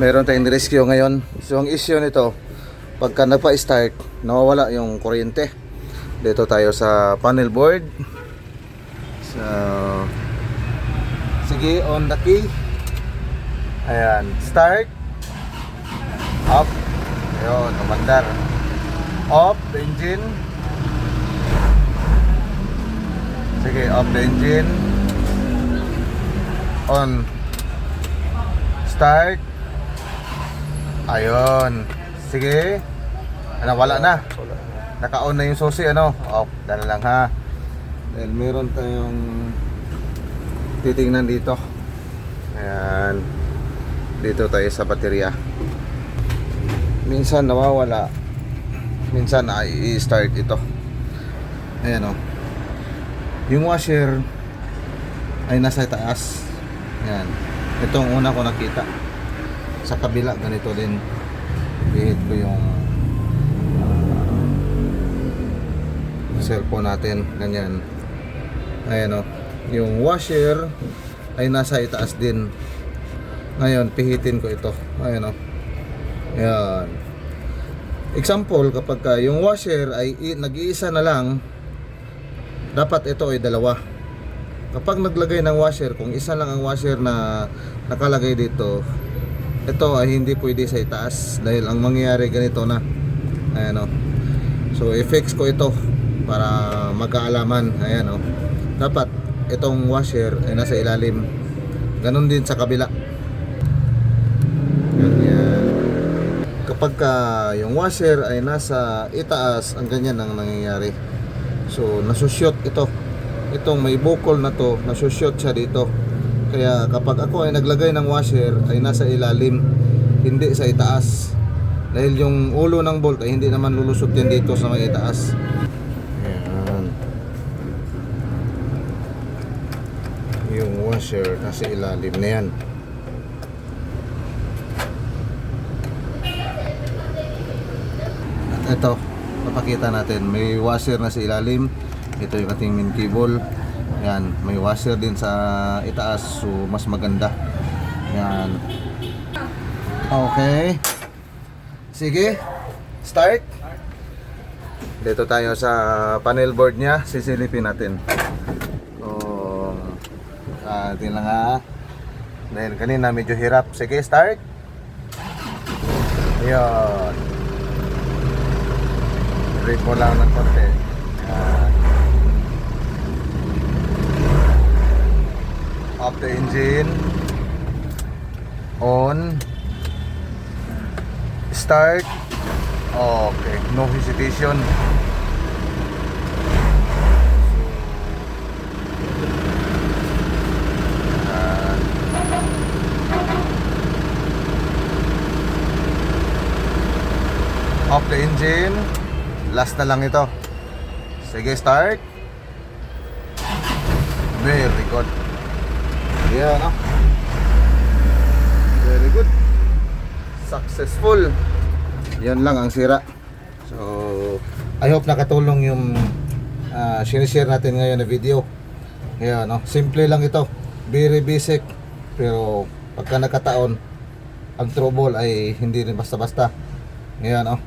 Meron tayong rescue ngayon. So ang issue nito, pagka nagpa-start, nawawala yung kuryente. Dito tayo sa panel board. So sige, on the key. Ayan, start. Up. Ayun, umandar. Off the engine. Sige, off the engine. On. Start. Ayun. Sige. Ano, wala na. Naka-on na yung susi, ano? Off. Dala lang ha. Dahil meron tayong titingnan dito. Ayan. Dito tayo sa baterya. Minsan nawawala. Minsan ay i-start ito. Ayan o. Yung washer ay nasa taas. Ayan. Itong una ko nakita. Sa kabila ganito din. Hihit ko yung cellphone natin. Ganyan. Ayan o. Yung washer ay nasa itaas din. Ngayon pihitin ko ito. Ayan o. Ayan. Example, kapag yung washer ay nag-iisa na lang, dapat ito ay dalawa. Kapag naglagay ng washer, kung isa lang ang washer na nakalagay dito, ito ay hindi pwede sa itaas dahil ang mangyayari ganito na. Ayan o. So i-fix ko ito para magkaalaman. Ayan o. Dapat itong washer ay nasa ilalim. Ganon din sa kabila. Ganyan. Kapag yung washer ay nasa itaas, ang ganyan ang nangyayari. So nasushot ito. Itong may bukol na to, nasushot siya dito. Kaya kapag ako ay naglagay ng washer ay nasa ilalim, hindi sa itaas. Dahil yung ulo ng bolt ay hindi naman lulusot yan dito sa may itaas. Ayan. Yung washer nasa ilalim na yan. Ito, papakita natin, may washer na sa ilalim. Ito yung ating main cable. Yan, may washer din sa itaas, so mas maganda. Yan. Okay. Sige, start. Dito tayo sa panel board niya, sisilipin natin. So, atin lang ha. Dahil kanina medyo hirap. Sige, start. Ayan. Rate mo lang ng konti. Off the engine. On. Start. Okay, no hesitation. Off the engine. Last na lang ito. Sige, start. Very good. Yeah, no? Very good. Successful. Yan lang ang sira. So, I hope nakatulong yung sinishare natin ngayon na video. Yeah, no? Simple lang ito. Very basic. Pero pagka nakataon, ang trouble ay hindi rin basta-basta. Yeah, no?